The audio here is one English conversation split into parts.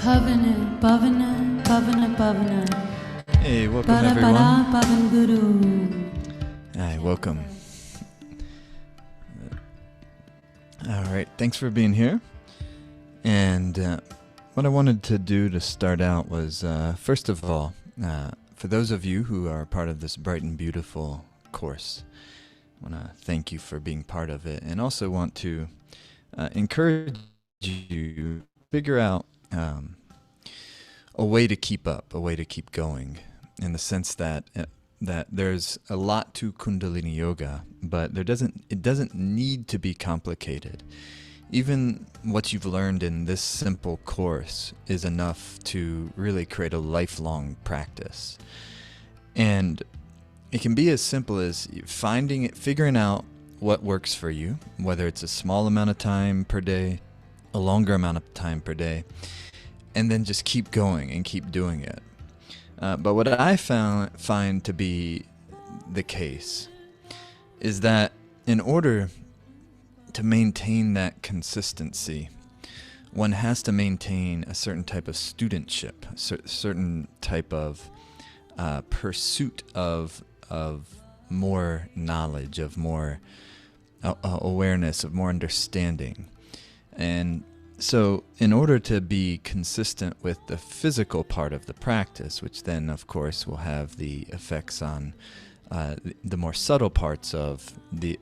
Pavana, Pavana, Pavana, Pavana. Hey, welcome everyone. Pavan Guru. Hi, welcome. All right, thanks for being here. And what I wanted to do to start out was, first of all, for those of you who are part of this Bright and Beautiful course, I want to thank you for being part of it, and also want to encourage you to figure out a way to keep up, a way to keep going, in the sense that that there's a lot to Kundalini Yoga, but it doesn't need to be complicated. Even what you've learned in this simple course is enough to really create a lifelong practice. And it can be as simple as figuring out what works for you, whether it's a small amount of time per day, a longer amount of time per day, and then just keep going and keep doing it. But what I find to be the case is that in order to maintain that consistency, one has to maintain a certain type of studentship, a certain type of pursuit of more knowledge, of more awareness, of more understanding. And so in order to be consistent with the physical part of the practice, which then of course will have the effects on the more subtle parts of the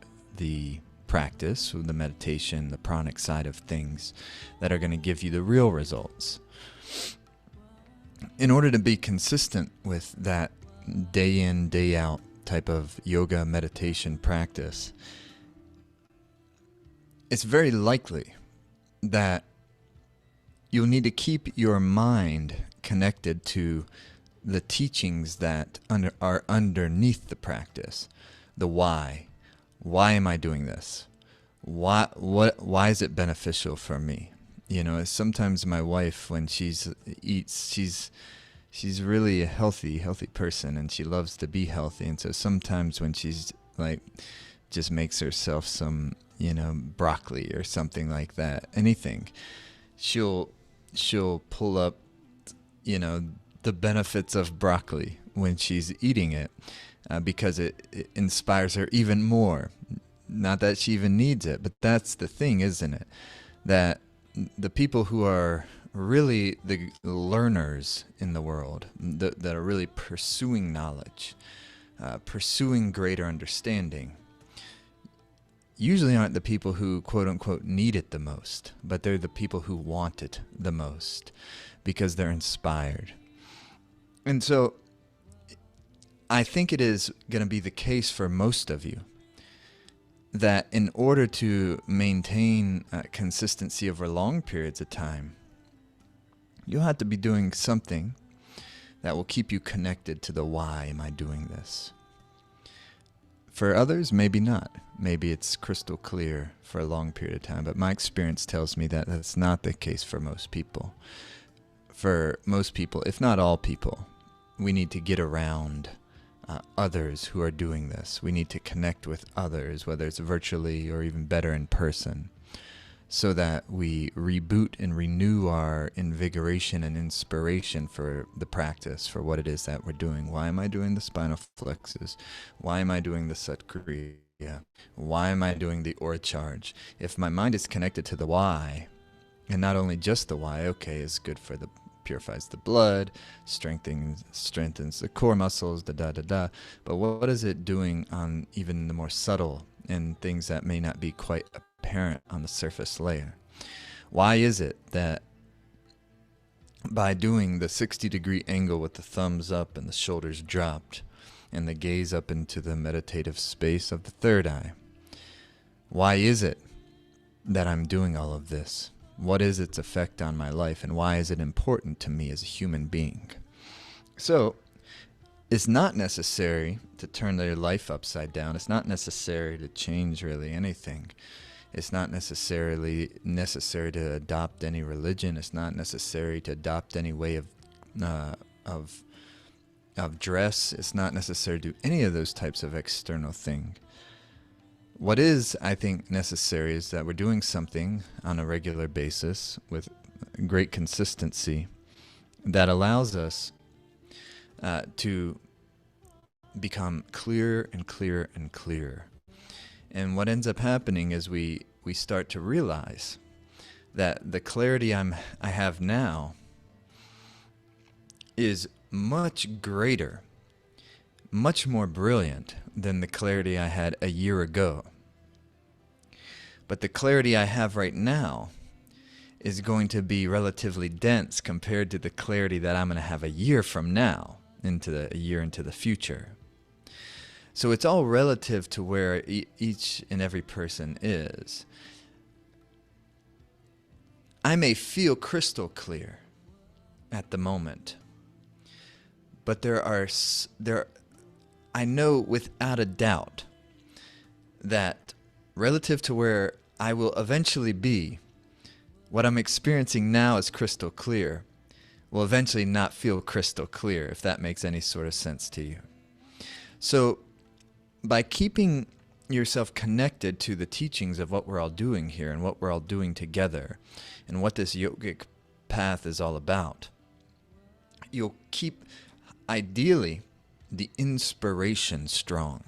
practice, the meditation, the pranic side of things, that are going to give you the real results. In order to be consistent with that day in, day out type of yoga meditation practice, it's very likely that you'll need to keep your mind connected to the teachings that are underneath the practice. The why. Why am I doing this? Why is it beneficial for me? You know, sometimes my wife, when she eats, she's really a healthy person, and she loves to be healthy. And so sometimes when she's like, just makes herself some, broccoli or something like that, anything, she'll pull up, the benefits of broccoli when she's eating it. Because it inspires her even more. Not that she even needs it, but that's the thing, isn't it? That the people who are really the learners in the world, that are really pursuing knowledge, pursuing greater understanding, usually aren't the people who quote-unquote need it the most, but they're the people who want it the most because they're inspired. And so I think it is going to be the case for most of you that in order to maintain consistency over long periods of time, you'll have to be doing something that will keep you connected to the why am I doing this. For others, maybe not. Maybe it's crystal clear for a long period of time, but my experience tells me that that's not the case for most people. For most people, if not all people, we need to get around others who are doing this. We need to connect with others, whether it's virtually or even better in person, so that we reboot and renew our invigoration and inspiration for the practice, for what it is that we're doing. Why am I doing the spinal flexes? Why am I doing the Sat Kriya? Why am I doing the Aura charge? If my mind is connected to the why, and not only just the why, okay, it's good for the purifies the blood, strengthens the core muscles, but what is it doing on even the more subtle and things that may not be quite apparent on the surface layer? Why is it that by doing the 60-degree angle with the thumbs up and the shoulders dropped and the gaze up into the meditative space of the third eye, why is it that I'm doing all of this? What is its effect on my life, and why is it important to me as a human being? So it's not necessary to turn their life upside down. It's not necessary to change really anything. It's not necessarily necessary to adopt any religion. It's not necessary to adopt any way of dress. It's not necessary to do any of those types of external things. What is, I think, necessary is that we're doing something on a regular basis with great consistency that allows us to become clearer and clearer and clearer. And what ends up happening is we start to realize that the clarity I have now is much greater, much more brilliant than the clarity I had a year ago. But the clarity I have right now is going to be relatively dense compared to the clarity that I'm going to have a year from now, a year into the future. So it's all relative to where each and every person is. I may feel crystal clear at the moment, but I know without a doubt that relative to where I will eventually be, what I'm experiencing now is crystal clear will eventually not feel crystal clear, if that makes any sort of sense to you. So by keeping yourself connected to the teachings of what we're all doing here and what we're all doing together and what this yogic path is all about, you'll keep, ideally, the inspiration strong.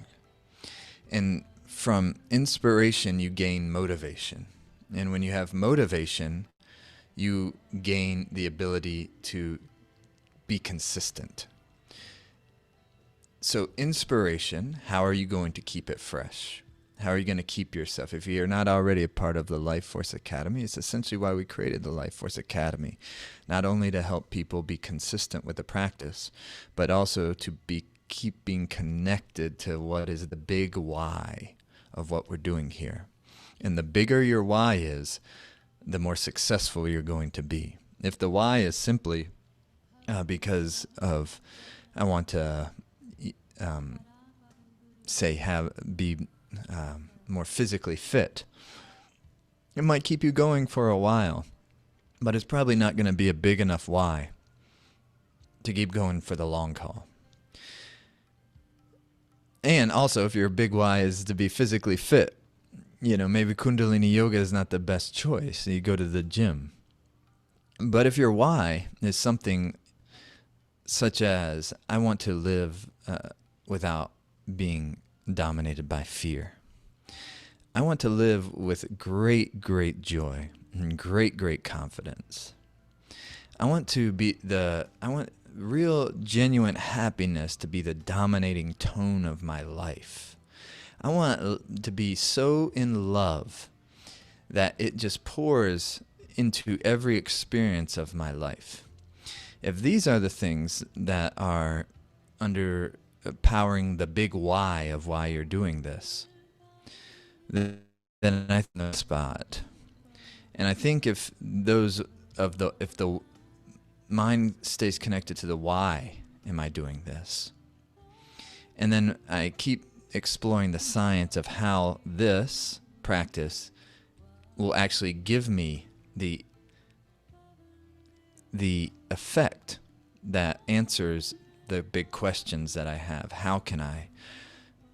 And from inspiration, you gain motivation. And when you have motivation, you gain the ability to be consistent. So inspiration, how are you going to keep it fresh? How are you going to keep yourself? If you're not already a part of the Life Force Academy, it's essentially why we created the Life Force Academy. Not only to help people be consistent with the practice, but also to keep being connected to what is the big why of what we're doing here. And the bigger your why is, the more successful you're going to be. If the why is simply because of I want to be more physically fit, it might keep you going for a while, but it's probably not going to be a big enough why to keep going for the long haul. And also, if your big why is to be physically fit, maybe Kundalini Yoga is not the best choice. You go to the gym. But if your why is something such as, I want to live without being dominated by fear. I want to live with great, great joy and great, great confidence. I want real, genuine happiness to be the dominating tone of my life. I want to be so in love that it just pours into every experience of my life. If these are the things that are powering the big why of why you're doing this, then I think the spot. And I think if the mind stays connected to the why am I doing this, and then I keep exploring the science of how this practice will actually give me the effect that answers the big questions that I have. How can I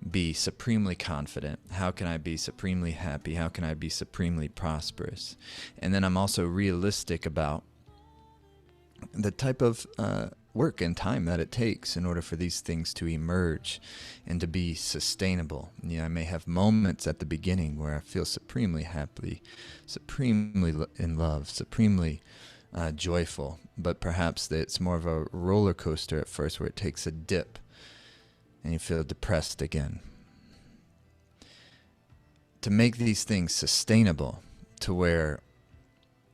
be supremely confident? How can I be supremely happy? How can I be supremely prosperous? And then I'm also realistic about the type of work and time that it takes in order for these things to emerge and to be sustainable. I may have moments at the beginning where I feel supremely happy, supremely in love, supremely joyful, but perhaps it's more of a roller coaster at first where it takes a dip and you feel depressed again. To make these things sustainable to where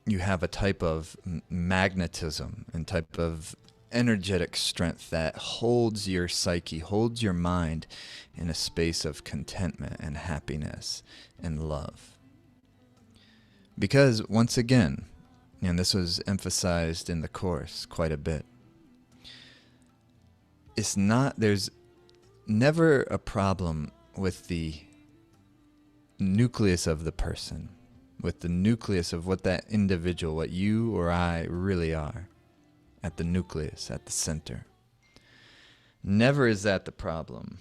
you have a type of magnetism and type of energetic strength that holds your psyche, holds your mind in a space of contentment and happiness and love. Because once again, and this was emphasized in the course quite a bit, there's never a problem with the nucleus of the person, with the nucleus of what that individual, what you or I really are, at the nucleus, at the center. Never is that the problem.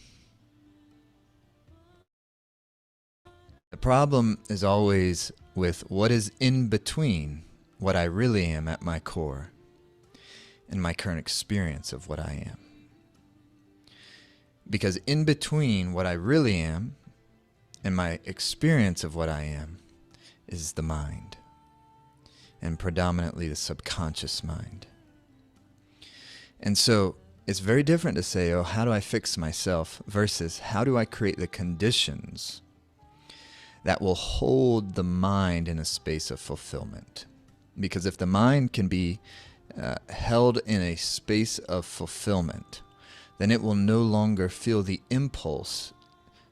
The problem is always with what is in between what I really am at my core and my current experience of what I am. Because in between what I really am and my experience of what I am is the mind, and predominantly the subconscious mind. And so it's very different to say, oh, how do I fix myself versus how do I create the conditions that will hold the mind in a space of fulfillment? Because if the mind can be held in a space of fulfillment, then it will no longer feel the impulse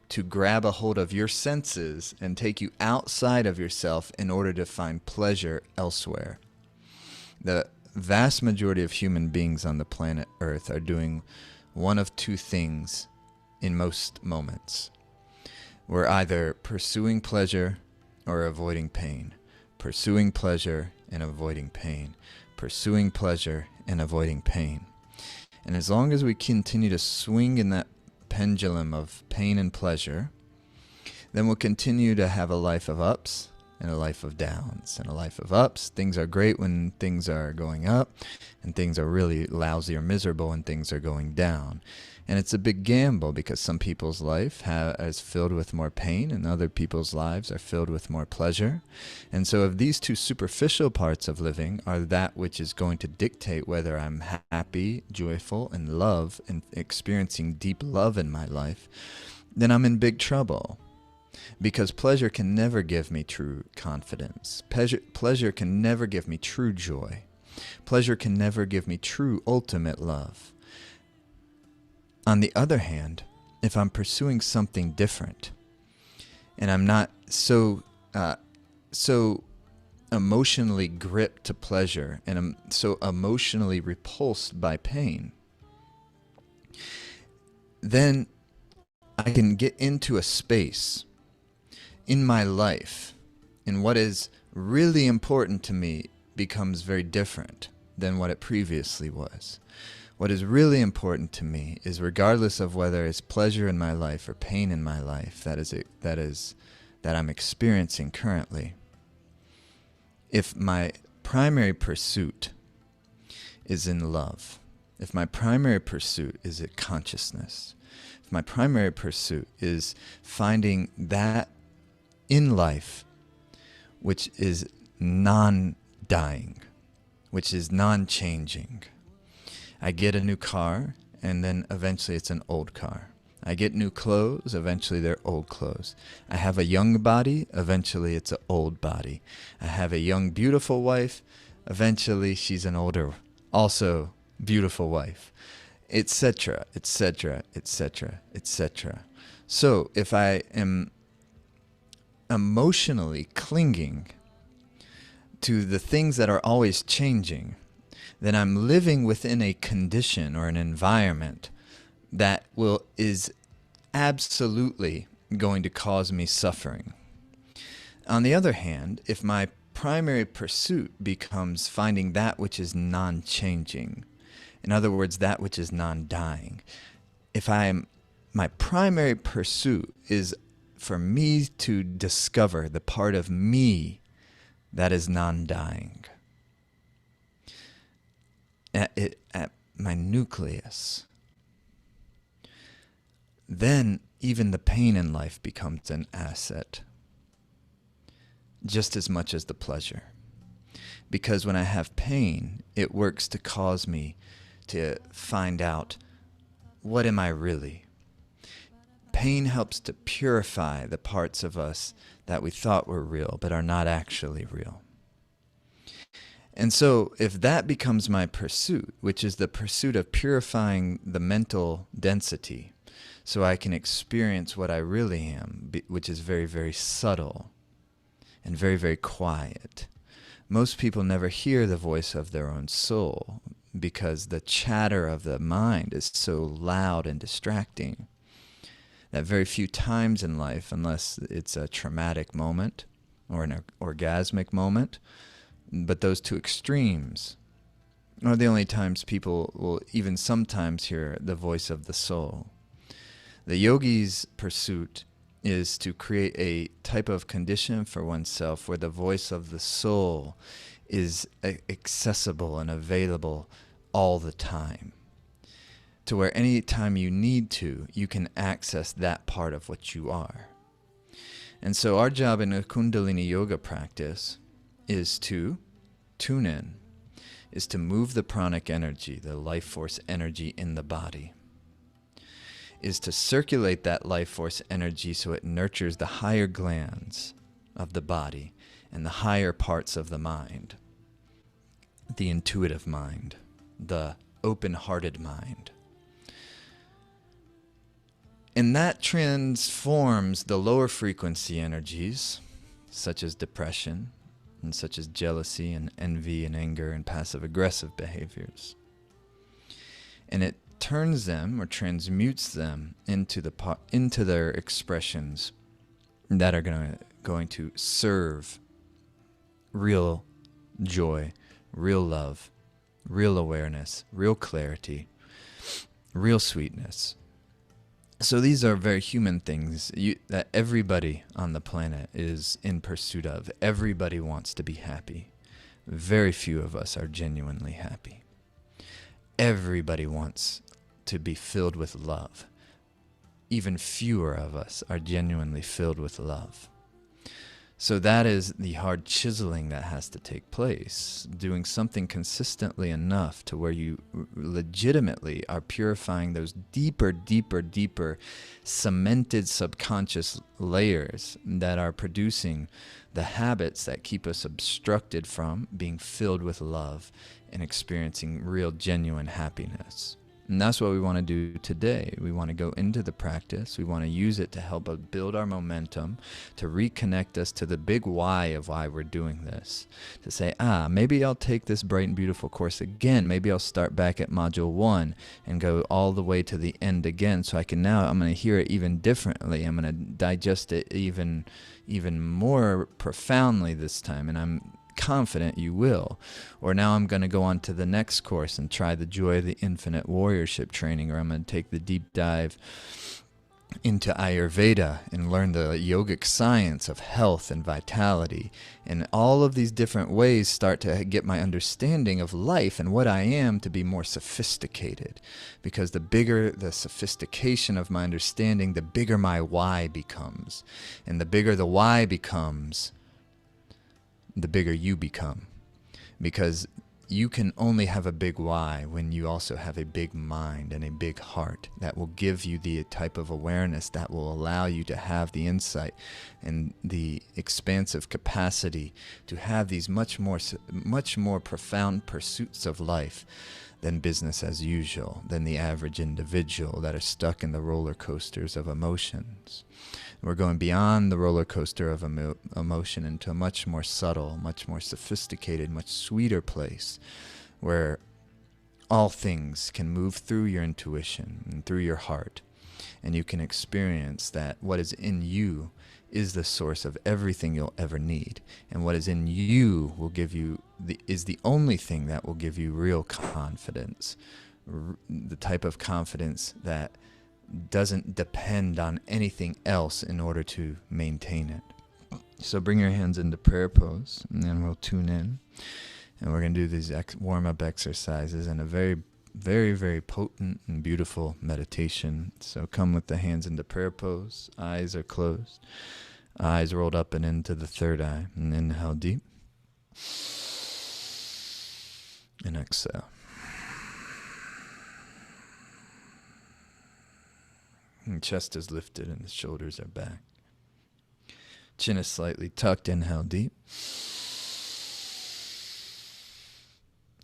to grab a hold of your senses and take you outside of yourself in order to find pleasure elsewhere. The vast majority of human beings on the planet Earth are doing one of two things in most moments. We're either pursuing pleasure or avoiding pain. Pursuing pleasure and avoiding pain. Pursuing pleasure and avoiding pain. And as long as we continue to swing in that pendulum of pain and pleasure, then we'll continue to have a life of ups and a life of downs. And a life of ups, things are great when things are going up, and things are really lousy or miserable when things are going down. And it's a big gamble because some people's life is filled with more pain and other people's lives are filled with more pleasure. And so if these two superficial parts of living are that which is going to dictate whether I'm happy, joyful, and love, and experiencing deep love in my life, then I'm in big trouble. Because pleasure can never give me true confidence. Pleasure can never give me true joy. Pleasure can never give me true ultimate love. On the other hand, if I'm pursuing something different, and I'm not so emotionally gripped to pleasure, and I'm so emotionally repulsed by pain, then I can get into a space in my life, and what is really important to me becomes very different than what it previously was. What is really important to me is, regardless of whether it's pleasure in my life or pain in my life that I'm experiencing currently, if my primary pursuit is in love, if my primary pursuit is in consciousness, if my primary pursuit is finding that in life which is non-dying, which is non-changing. I get a new car, and then eventually it's an old car. I get new clothes, eventually they're old clothes. I have a young body, eventually it's an old body. I have a young, beautiful wife, eventually she's an older, also beautiful wife, etc., etc., etc., etc. So if I am emotionally clinging to the things that are always changing, then I'm living within a condition or an environment that is absolutely going to cause me suffering. On the other hand, if my primary pursuit becomes finding that which is non-changing, in other words, that which is non-dying, my primary pursuit is for me to discover the part of me that is non-dying. At my nucleus, then even the pain in life becomes an asset, just as much as the pleasure. Because when I have pain, it works to cause me to find out, what am I really? Pain helps to purify the parts of us that we thought were real but are not actually real. And so if that becomes my pursuit, which is the pursuit of purifying the mental density so I can experience what I really am, which is very, very subtle and very, very quiet. Most people never hear the voice of their own soul because the chatter of the mind is so loud and distracting that very few times in life, unless it's a traumatic moment or an orgasmic moment, but those two extremes are the only times people will even sometimes hear the voice of the soul. The yogi's pursuit is to create a type of condition for oneself where the voice of the soul is accessible and available all the time, to where any time you need to, you can access that part of what you are. And so our job in a Kundalini yoga practice is to tune in, is to move the pranic energy, the life force energy in the body, is to circulate that life force energy so it nurtures the higher glands of the body and the higher parts of the mind, the intuitive mind, the open-hearted mind. And that transforms the lower frequency energies, such as depression, and such as jealousy and envy and anger and passive-aggressive behaviors. And it turns them or transmutes them into their expressions that are going to serve real joy, real love, real awareness, real clarity, real sweetness. So these are very human things that everybody on the planet is in pursuit of. Everybody wants to be happy. Very few of us are genuinely happy. Everybody wants to be filled with love. Even fewer of us are genuinely filled with love. So that is the hard chiseling that has to take place, doing something consistently enough to where you legitimately are purifying those deeper cemented subconscious layers that are producing the habits that keep us obstructed from being filled with love and experiencing real, genuine happiness. And that's what we want to do today. We want to go into the practice. We want to use it to help us build our momentum, to reconnect us to the big why of why we're doing this. To say, maybe I'll take this bright and beautiful course again. Maybe I'll start back at module 1 and go all the way to the end again. So I'm going to hear it even differently. I'm going to digest it even more profoundly this time. And I'm confident you will. Or now I'm going to go on to the next course and try the Joy of the Infinite Warriorship training, or I'm going to take the deep dive into Ayurveda and learn the yogic science of health and vitality. And all of these different ways start to get my understanding of life and what I am to be more sophisticated. Because the bigger the sophistication of my understanding, the bigger my why becomes. And the bigger the why becomes, the bigger you become. Because you can only have a big why when you also have a big mind and a big heart that will give you the type of awareness that will allow you to have the insight and the expansive capacity to have these much more profound pursuits of life than business as usual, than the average individual that are stuck in the roller coasters of emotions. We're going beyond the roller coaster of emotion into a much more subtle, much more sophisticated, much sweeter place where all things can move through your intuition and through your heart, and you can experience that what is in you is the source of everything you'll ever need, and what is in you will give you is the only thing that will give you real confidence, the type of confidence that doesn't depend on anything else in order to maintain it. So bring your hands into prayer pose, and then we'll tune in, and we're going to do these warm-up exercises in a very, very, very potent and beautiful meditation. So come with the hands into prayer pose. Eyes are closed. Eyes rolled up and into the third eye. And inhale deep. And exhale. And chest is lifted and the shoulders are back. Chin is slightly tucked. Inhale deep.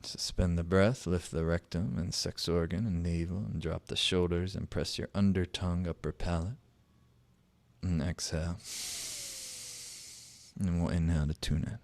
Suspend the breath, lift the rectum and sex organ and navel, and drop the shoulders and press your under tongue, upper palate. And exhale. And we'll inhale to tune in.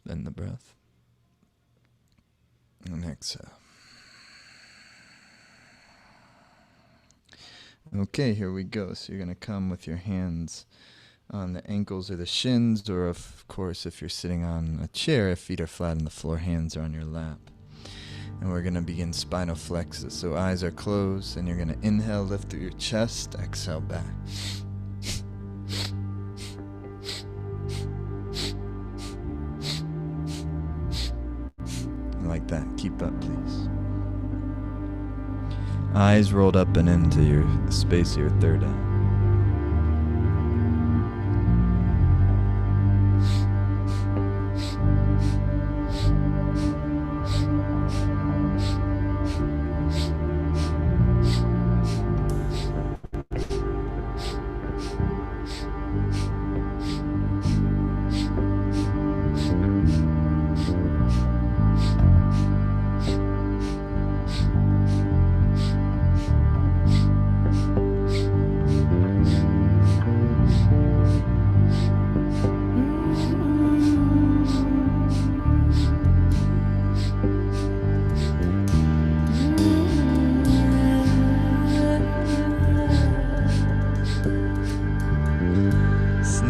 Suspend the breath. And exhale. Okay, here we go. So you're going to come with your hands on the ankles or the shins, or of course, if you're sitting on a chair, if feet are flat on the floor, hands are on your lap. And we're going to begin spinal flexus. So eyes are closed, and you're going to inhale, lift through your chest, exhale back. Like that. Keep up, please. Eyes rolled up and into the space of your third eye.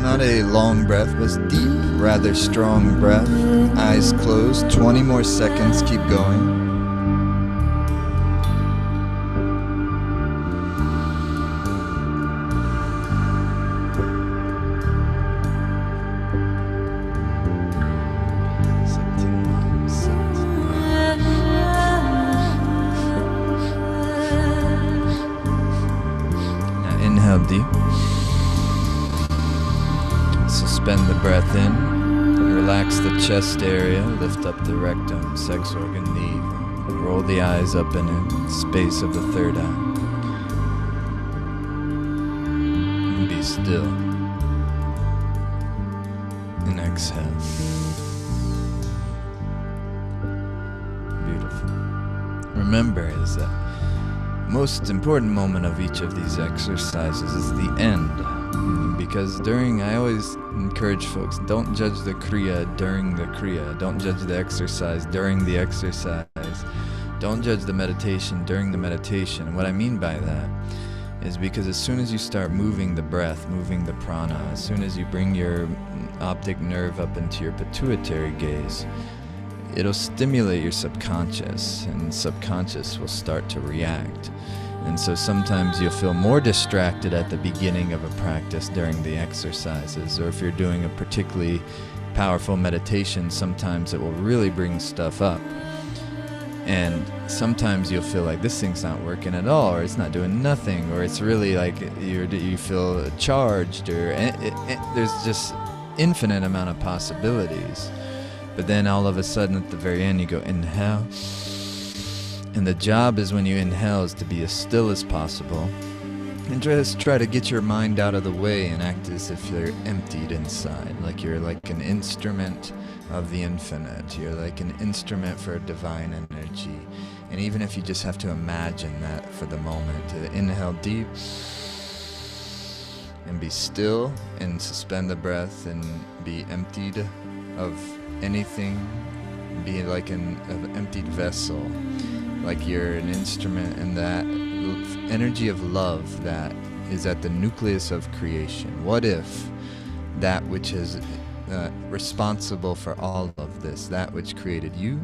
Not a long breath, but deep, rather strong breath. Eyes closed. 20 more seconds. Keep going. Now inhale deep. Suspend the breath in, relax the chest area, lift up the rectum, sex organ, knee, roll the eyes up in the space of the third eye. And be still. And exhale. Beautiful. Remember is that most important moment of each of these exercises is the end. Because I always encourage folks, don't judge the Kriya during the Kriya. Don't judge the exercise during the exercise. Don't judge the meditation during the meditation. And what I mean by that is because as soon as you start moving the breath, moving the prana, as soon as you bring your optic nerve up into your pituitary gaze, it'll stimulate your subconscious, and subconscious will start to react. And so sometimes you'll feel more distracted at the beginning of a practice during the exercises, or if you're doing a particularly powerful meditation, sometimes it will really bring stuff up. And sometimes you'll feel like this thing's not working at all, or it's not doing nothing, or it's really like you feel charged, or there's just infinite amount of possibilities. But then all of a sudden at the very end you go inhale. And the job is when you inhale is to be as still as possible and just try to get your mind out of the way and act as if you're emptied inside, like you're like an instrument of the infinite. You're like an instrument for a divine energy. And even if you just have to imagine that for the moment, inhale deep and be still and suspend the breath and be emptied of anything, be like an emptied vessel. Like you're an instrument, and that energy of love that is at the nucleus of creation. What if that which is responsible for all of this, that which created you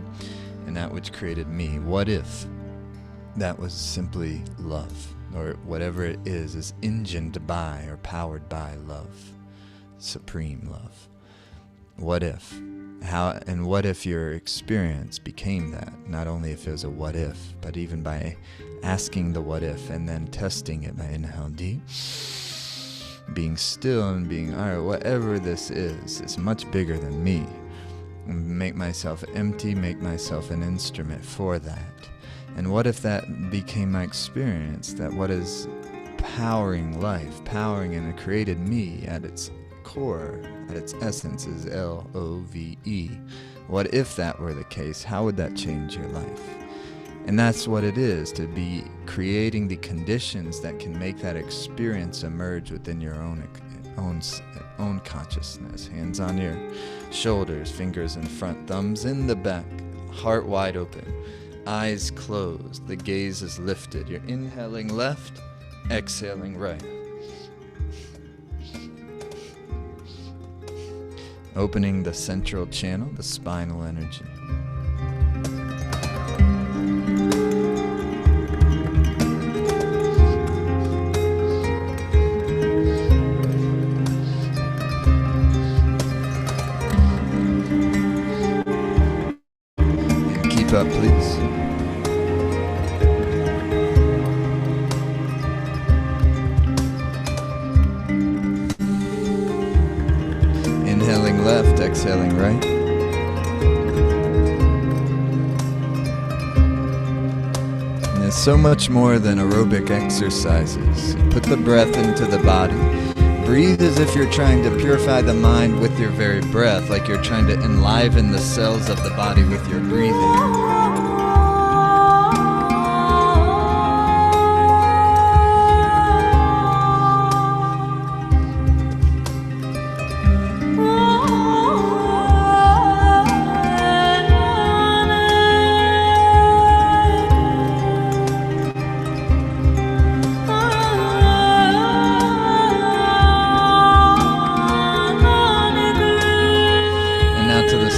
and that which created me, what if that was simply love, or whatever it is engined by or powered by love, supreme love? What if? How, and what if your experience became that? Not only if it was a what if, but even by asking the what if and then testing it by inhale deep, being still and being, all right, whatever this is, it's much bigger than me. Make myself empty, make myself an instrument for that. And what if that became my experience, that what is powering life, powering and it created me at its core, at its essence, is L-O-V-E. What if that were the case? How would that change your life? And that's what it is, to be creating the conditions that can make that experience emerge within your own own consciousness. Hands on your shoulders, fingers in front, thumbs in the back, heart wide open, eyes closed, the gaze is lifted. You're inhaling left, exhaling right. Opening the central channel, the spinal energy. And keep up, please. Inhaling left, exhaling right. And it's so much more than aerobic exercises. Put the breath into the body. Breathe as if you're trying to purify the mind with your very breath, like you're trying to enliven the cells of the body with your breathing.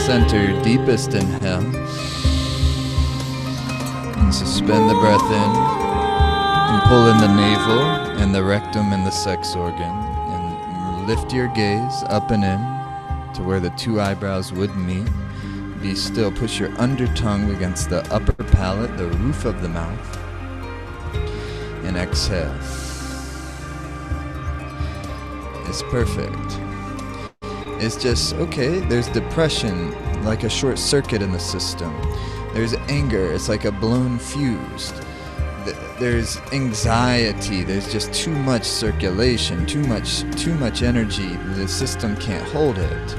Center, deepest inhale, and suspend the breath in, and pull in the navel and the rectum and the sex organ, and lift your gaze up and in to where the two eyebrows would meet. Be still, push your under tongue against the upper palate, the roof of the mouth, and exhale. It's perfect. It's just, okay, there's depression, like a short circuit in the system. There's anger, it's like a blown fuse. There's anxiety, there's just too much circulation, too much energy. The system can't hold it.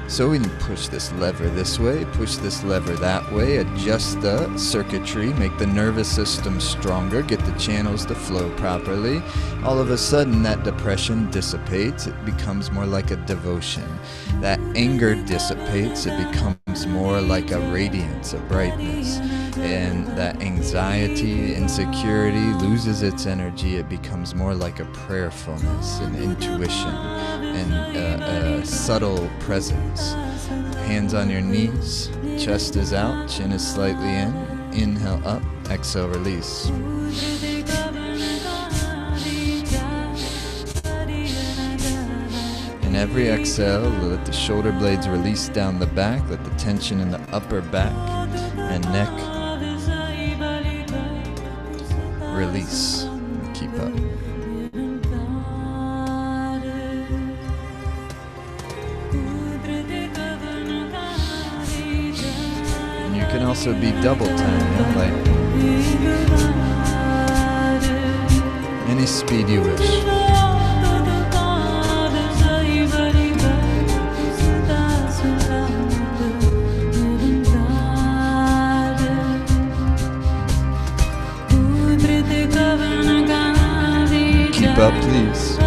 So we can push this lever this way, push this lever that way, adjust the circuitry, make the nervous system stronger, get the channels to flow properly. All of a sudden that depression dissipates, it becomes more like a devotion. That anger dissipates, it becomes more like a radiance, a brightness. And that anxiety, insecurity loses its energy, it becomes more like a prayerfulness, an intuition, and a subtle presence. Hands on your knees, chest is out, chin is slightly in. Inhale up, exhale, release. And every exhale, let the shoulder blades release down the back, let the tension in the upper back and neck release. Keep up. And you can also be double time, like any speed you wish. Keep up, please.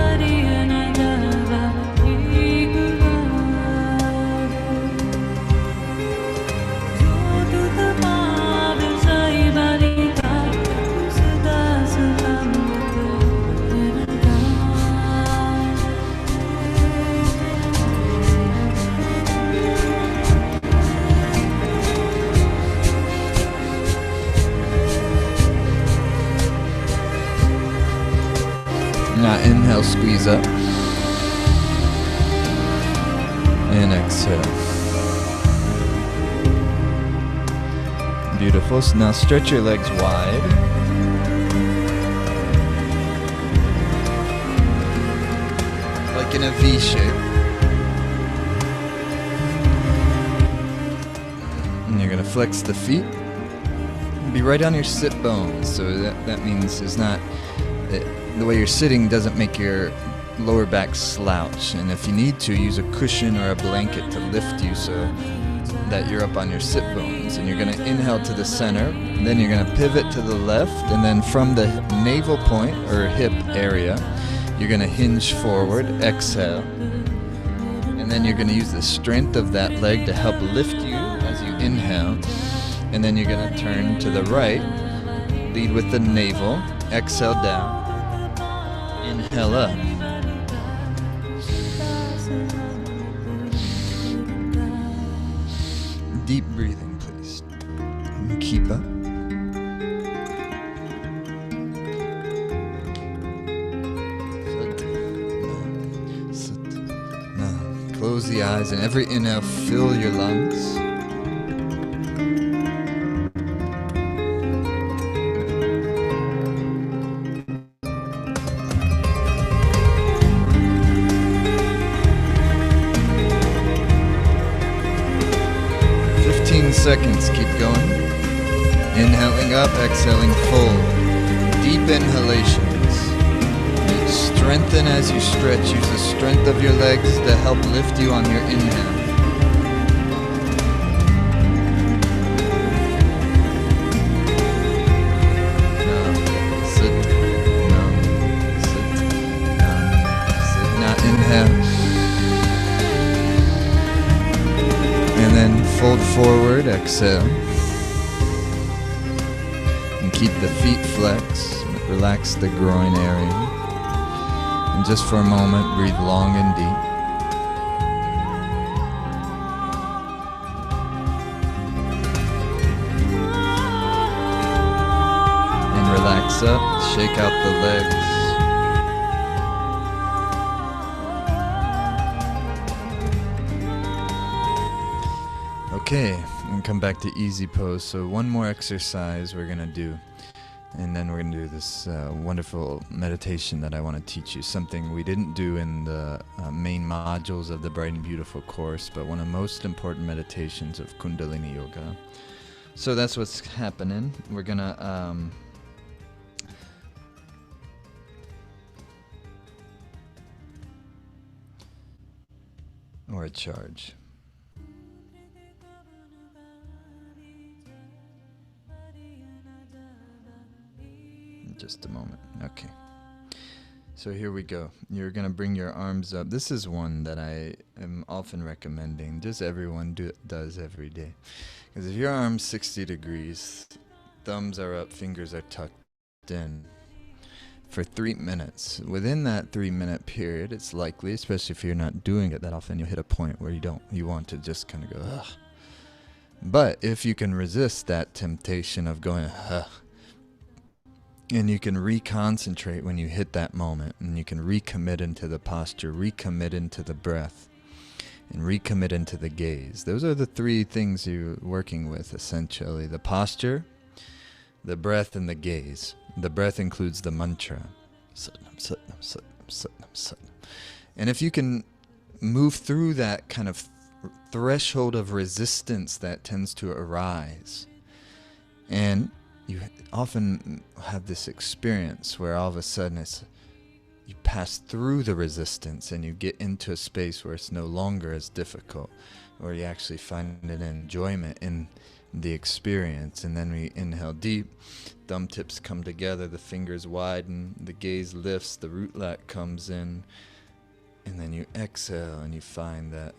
Now inhale, squeeze up, and exhale. Beautiful. So now stretch your legs wide. Like in a V shape. And you're gonna flex the feet. Be right on your sit bones. So that means it's not... The way you're sitting doesn't make your lower back slouch, and if you need to, use a cushion or a blanket to lift you so that you're up on your sit bones. And you're going to inhale to the center, and then you're going to pivot to the left, and then from the navel point or hip area, You're going to hinge forward, exhale. And then you're going to use the strength of that leg to help lift you as you inhale. And then you're going to turn to the right, lead with the navel, exhale down, inhale up. Deep breathing, please. And keep up. Close the eyes, and every inhale, fill your lungs. Seconds, keep going. Inhaling up, exhaling full. Deep inhalations. Strengthen as you stretch. Use the strength of your legs to help lift you on your inhale. Now, sit. Now, sit. Now, sit. Now, inhale. And then fold forward, exhale. And keep the feet flexed. Relax the groin area. And just for a moment, breathe long and deep. And relax up, shake out the legs. Okay, and come back to easy pose. So one more exercise we're going to do. And then we're going to do this wonderful meditation that I want to teach you. Something we didn't do in the main modules of the Bright and Beautiful course, but one of the most important meditations of Kundalini Yoga. So that's what's happening. We're going to... or a charge. Just a moment. Okay. So here we go. You're going to bring your arms up. This is one that I am often recommending. Just everyone does every day. Because if your arm's 60 degrees, thumbs are up, fingers are tucked in for 3 minutes. Within that 3-minute period, it's likely, especially if you're not doing it that often, you'll hit a point where you want to just kind of go, ugh. But if you can resist that temptation of going, ugh, and you can reconcentrate when you hit that moment, and you can recommit into the posture, recommit into the breath, and recommit into the gaze. Those are the 3 things you're working with, essentially. The posture, the breath, and the gaze. The breath includes the mantra. Satnam, Satnam, Satnam, Satnam, Satnam. And if you can move through that kind of threshold of resistance that tends to arise, and you often have this experience where all of a sudden you pass through the resistance and you get into a space where it's no longer as difficult, where you actually find an enjoyment in the experience. And then we inhale deep, thumb tips come together, the fingers widen, the gaze lifts, the root lock comes in, and then you exhale and you find that,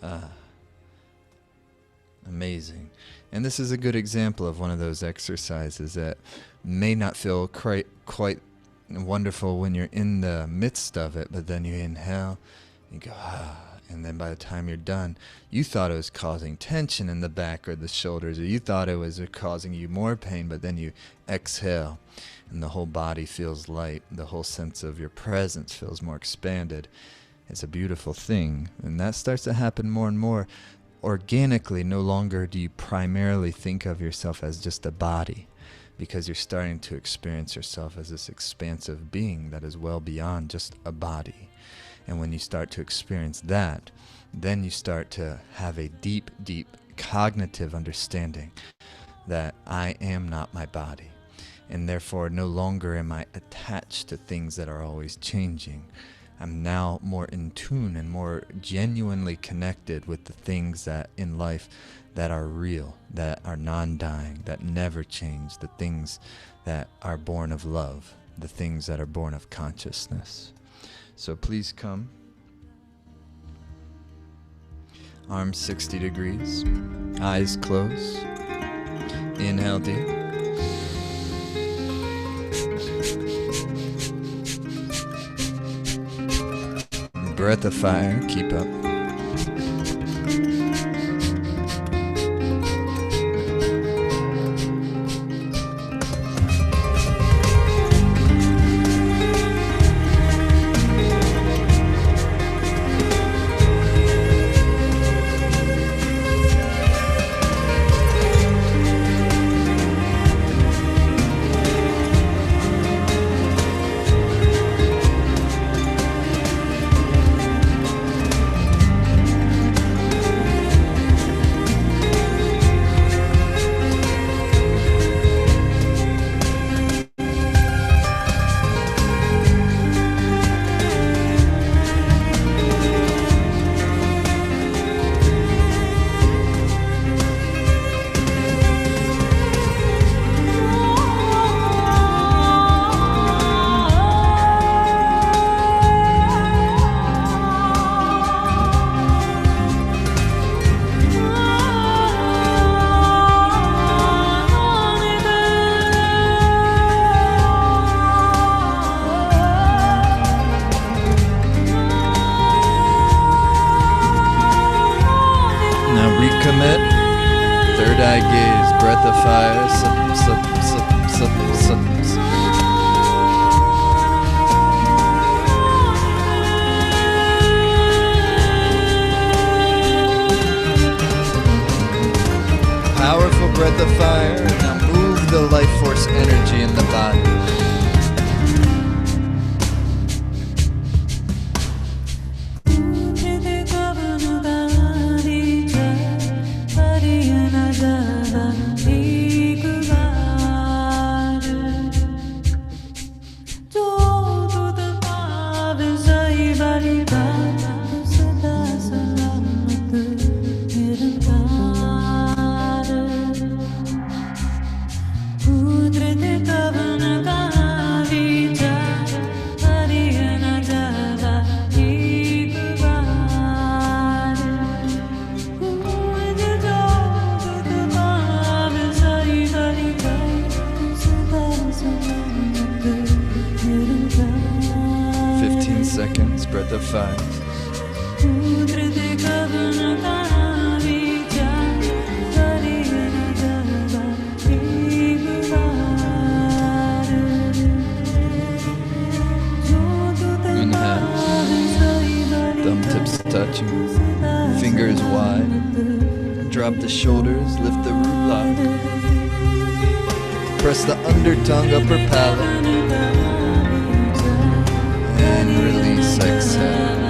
amazing. And this is a good example of one of those exercises that may not feel quite wonderful when you're in the midst of it, but then you inhale, you go, and then by the time you're done, you thought it was causing tension in the back or the shoulders, or you thought it was causing you more pain, but then you exhale, and the whole body feels light. The whole sense of your presence feels more expanded. It's a beautiful thing, and that starts to happen more and more. Organically, no longer do you primarily think of yourself as just a body, because you're starting to experience yourself as this expansive being that is well beyond just a body. And when you start to experience that, then you start to have a deep, deep cognitive understanding that I am not my body, and therefore no longer am I attached to things that are always changing. I'm now more in tune and more genuinely connected with the things that in life that are real, that are non-dying, that never change, the things that are born of love, the things that are born of consciousness. So please come. Arms 60 degrees. Eyes closed. Inhale deep. Breath of fire. Keep up. Recommit. Third eye gaze. Breath of fire. Powerful breath of fire. Now move the life force energy in the body. Seconds, breath of fire. Inhale. Thumb tips touching. Fingers wide. Drop the shoulders, lift the root lock. Press the under tongue, upper palate. And release, exhale.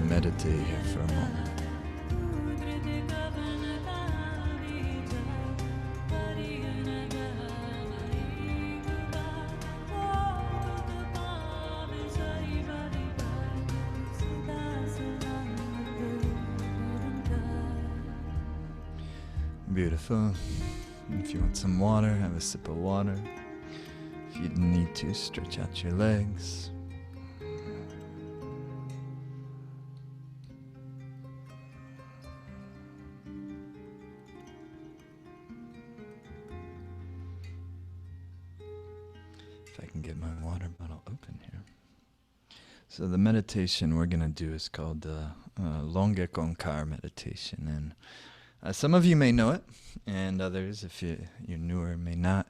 Meditate here for a moment. Beautiful. If you want some water, have a sip of water. If you need to, stretch out your legs. If I can get my water bottle open here. So the meditation we're going to do is called the Longe Konkar meditation. And some of you may know it, and others, if you're newer, may not.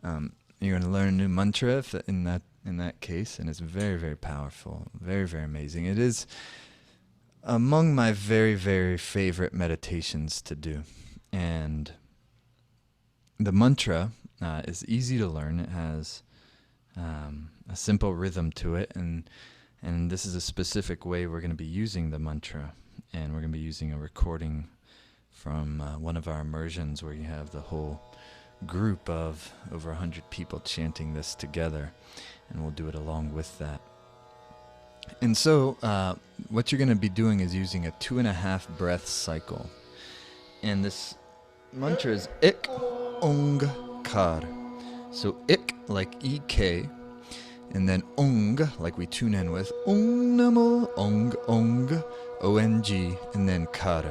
You're going to learn a new mantra in that case, and it's very, very powerful, very, very amazing. It is among my very, very favorite meditations to do. And the mantra is easy to learn. It has a simple rhythm to it, and this is a specific way we're going to be using the mantra, and we're going to be using a recording from one of our immersions where you have the whole group of over 100 people chanting this together, and we'll do it along with that. And so what you're going to be doing is using a 2.5 breath cycle. And this mantra is ik, ong, kar. So ik, like EK, and then ong, like we tune in with, ong namo, ong, ong, O-N-G, and then kar.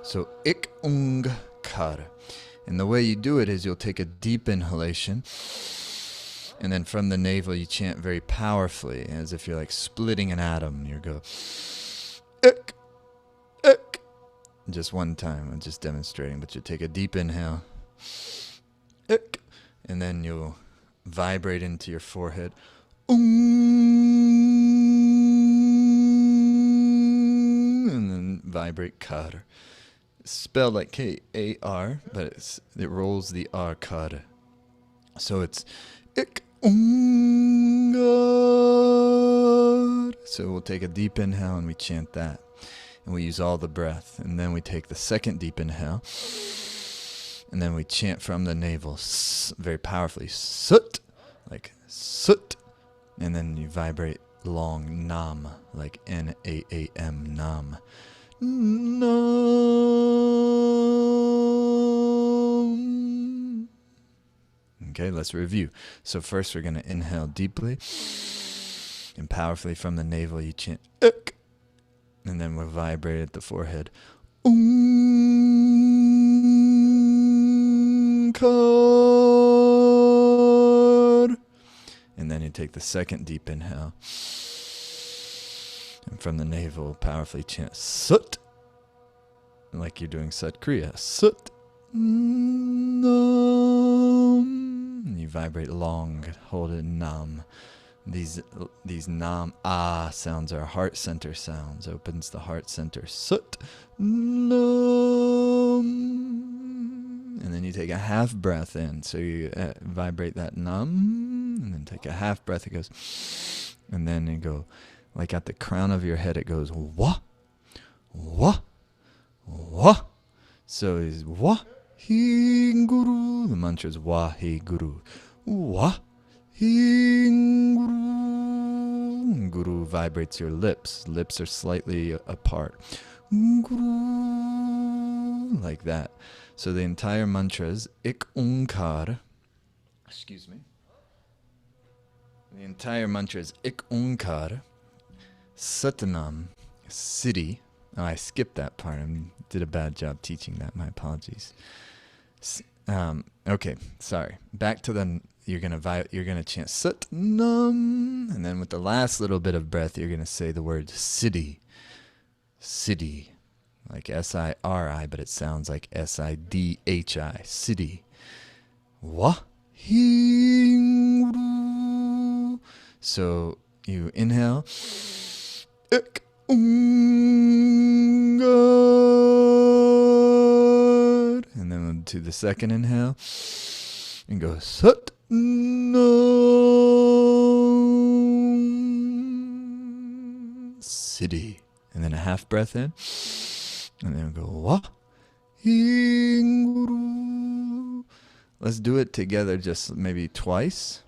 So ik, ong, kar. And the way you do it is you'll take a deep inhalation, and then from the navel you chant very powerfully, as if you're like splitting an atom. You go, ik, ik. Just one time, I'm just demonstrating, but you take a deep inhale, ik, and then you'll vibrate into your forehead, and then vibrate kar. Spelled like K-A-R, but it rolls the R, kar. So it's ik, so we'll take a deep inhale and we chant that. And we use all the breath. And then we take the second deep inhale. And then we chant from the navel very powerfully. Sut, like sut. And then you vibrate long nam, like N-A-A-M, nam. Nam. Okay, let's review. So first we're going to inhale deeply. And powerfully from the navel you chant ik. And then we'll vibrate at the forehead. Kar. And then you take the second deep inhale. And from the navel, powerfully chant Sut. Like you're doing Sat Kriya. Sut. Nam. And you vibrate long, hold it Nam. These nam ah sounds are heart center sounds. Opens the heart center. Sut nam. And then you take a half breath in. So you vibrate that nam, and then take a half breath. It goes, and then you go, like at the crown of your head. It goes wah, wah, wah. So it's wah he guru. The mantra is wah he guru. Wah. Guru. Guru vibrates your lips. Lips are slightly apart. Guru. Like that. So the entire mantra is ik onkar. Excuse me. The entire mantra is ik onkar. Satanam. City. Oh, I skipped that part. I did a bad job teaching that. My apologies. Okay, sorry. Back to the... You're gonna chant Sat Nam, and then with the last little bit of breath, you're gonna say the word Siddhi, Siddhi, like S-I-R-I, but it sounds like S-I-D-H-I, Siddhi. Wahinguru. So you inhale, Ik Ungar, and then we'll do the second inhale, and go Sat. No city, and then a half breath in, and then go wah hinguru. Let's do it together, just maybe twice,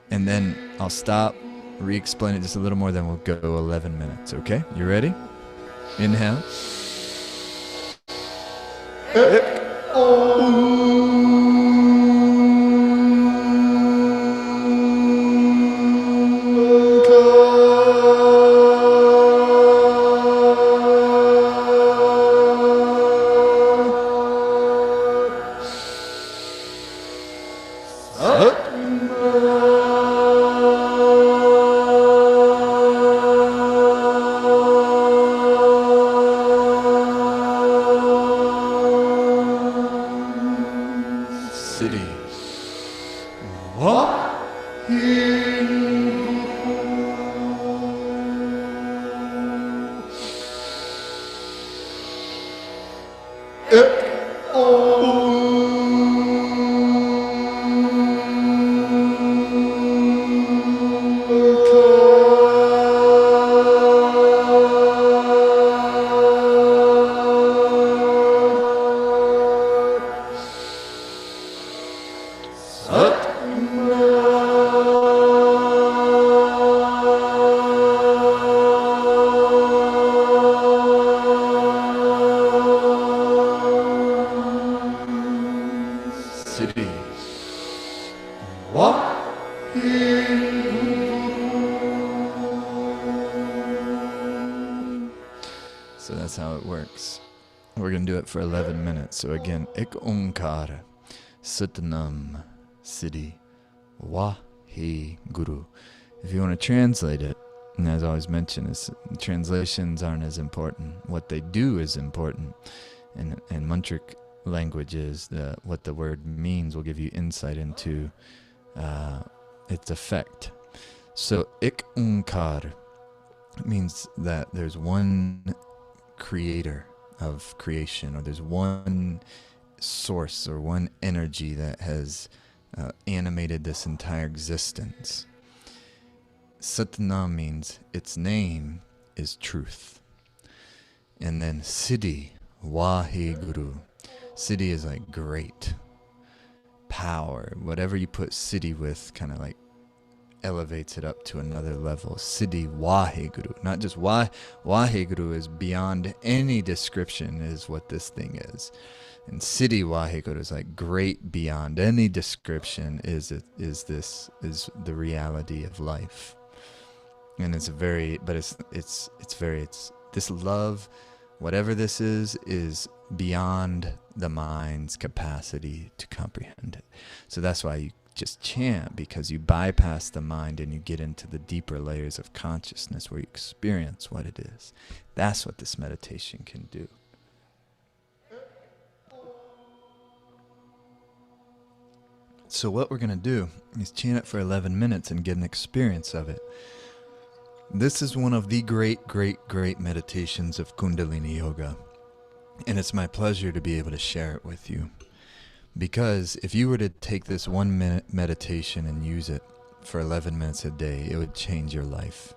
and then I'll stop, re-explain it just a little more, then we'll go 11 minutes. Okay, you ready? Inhale. City. Sat So that's how it works. We're going to do it for 11 minutes. So again, Ik Onkar Satnam Siddhi Wahe Guru. If you want to translate it, and as I always mention, translations aren't as important. What they do is important. And mantric languages, what the word means will give you insight into its effect. So Ik Onkar means that there's one creator of creation, or there's one source or one energy that has animated this entire existence. Satnam means its name is truth. And then Siddhi, Waheguru. Siddhi is like great power. Whatever you put Siddhi with kind of like elevates it up to another level. Siddhi Waheguru. Not just Waheguru is beyond any description is what this thing is. And Siddhi Waheguru is like great beyond any description is the reality of life. And it's this love, whatever this is beyond the mind's capacity to comprehend it. So that's why you just chant, because you bypass the mind and you get into the deeper layers of consciousness where you experience what it is. That's what this meditation can do. So what we're going to do is chant it for 11 minutes and get an experience of it. This is one of the great meditations of Kundalini Yoga. And it's my pleasure to be able to share it with you. Because if you were to take this 1 minute meditation and use it for 11 minutes a day, it would change your life.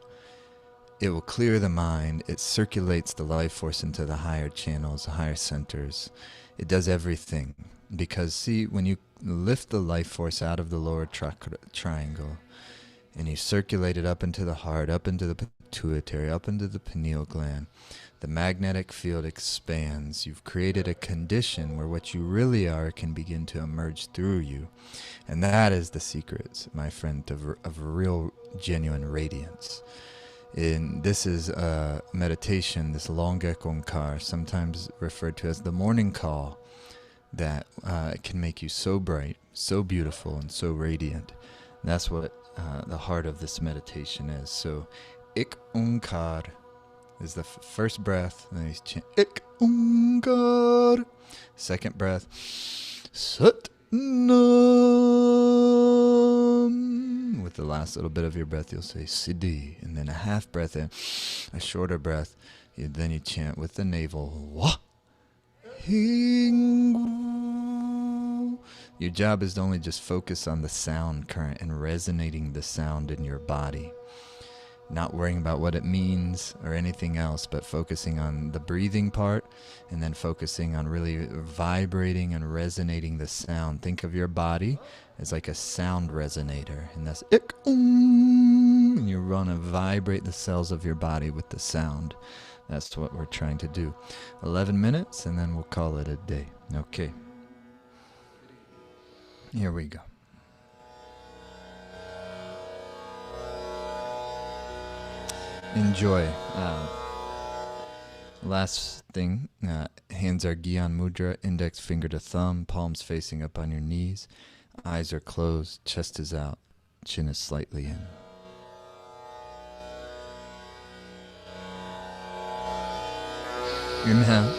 It will clear the mind. It circulates the life force into the higher channels, the higher centers. It does everything. Because see, when you lift the life force out of the lower triangle, and you circulate it up into the heart, up into the pituitary, up into the pineal gland, the magnetic field expands. You've created a condition where what you really are can begin to emerge through you. And that is the secret, my friend, of real, genuine radiance. And this is a meditation, this Longek Onkar, sometimes referred to as the morning call, that can make you so bright, so beautiful, and so radiant. And that's what the heart of this meditation is. So, Ik Onkar is the first breath, and then he's chant Ik Onkar. Second breath, Satnam. With the last little bit of your breath, you'll say Siddhi, and then a half breath in, a shorter breath. Then you chant with the navel, Wah. Your job is to only just focus on the sound current and resonating the sound in your body. Not worrying about what it means or anything else, but focusing on the breathing part and then focusing on really vibrating and resonating the sound. Think of your body as like a sound resonator, and that's Ik and you want to vibrate the cells of your body with the sound. That's what we're trying to do. 11 minutes, and then we'll call it a day. Okay. Here we go. Enjoy. Last thing, hands are Gyan Mudra, index finger to thumb, palms facing up on your knees. Eyes are closed, chest is out, chin is slightly in. Inhale.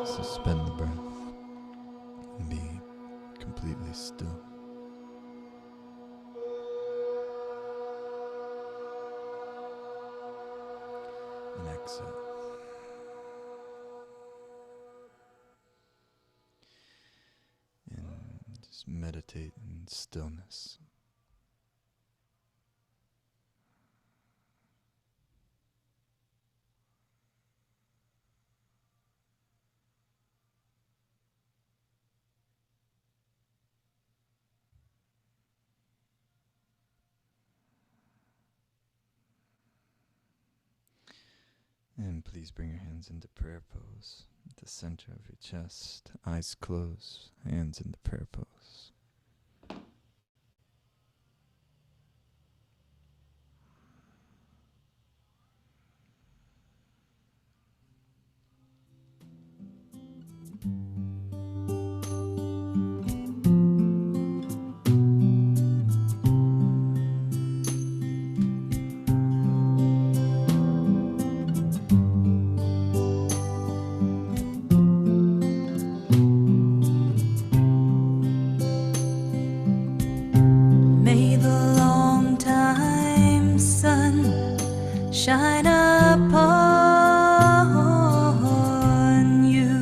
Suspend the breath and be completely still. And exhale. And just meditate in stillness. And please bring your hands into prayer pose at the center of your chest. Eyes closed, hands into prayer pose. May the long time sun shine upon you.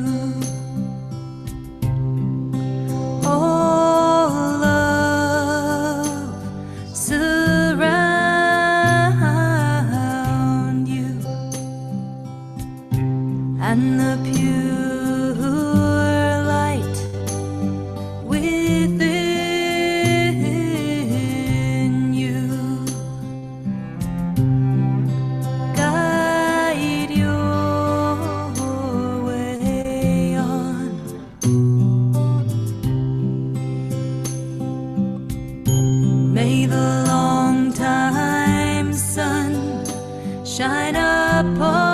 All love surround you, and the pure light within you guide your way on. May the long time sun shine upon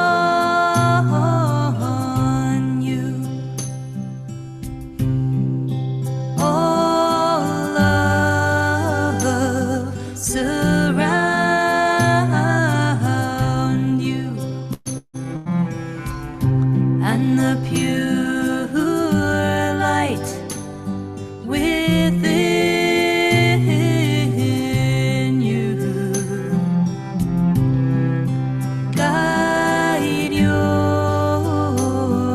you. All love surround you, and the pure light within you guide your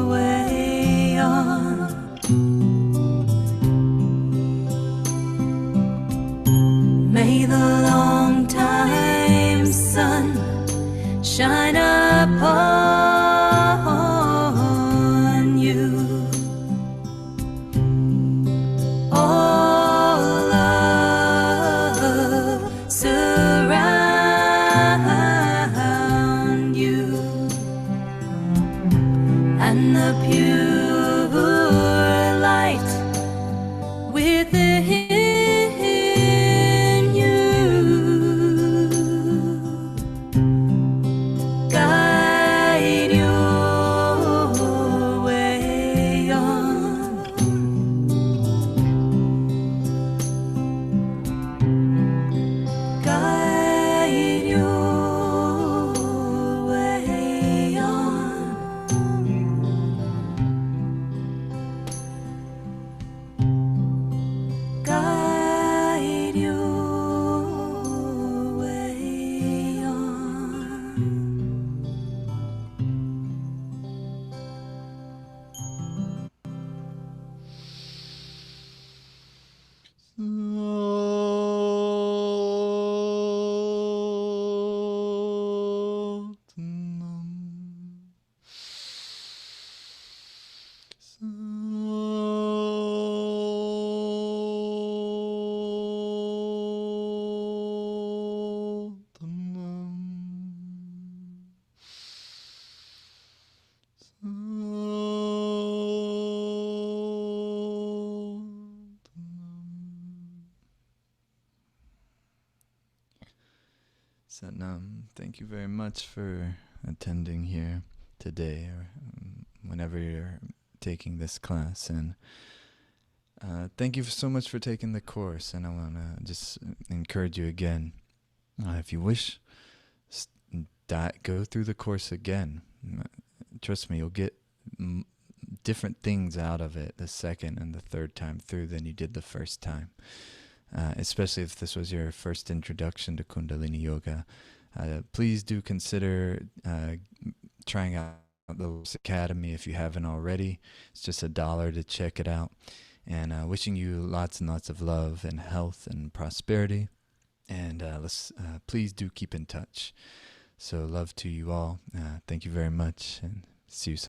way on. May the long time sun shine upon you. All love surround you, and the pure light within guide your way on. Guide your way on. Guide your way on. Satnam, thank you very much for attending here today or whenever you're taking this class. And thank you so much for taking the course. And I want to just encourage you again, if you wish, go through the course again. Trust me, you'll get different things out of it the second and the third time through than you did the first time. Especially if this was your first introduction to Kundalini Yoga. Please do consider trying out the Academy if you haven't already. It's just $1 to check it out. And wishing you lots and lots of love and health and prosperity. And please do keep in touch. So love to you all. Thank you very much, and see you soon.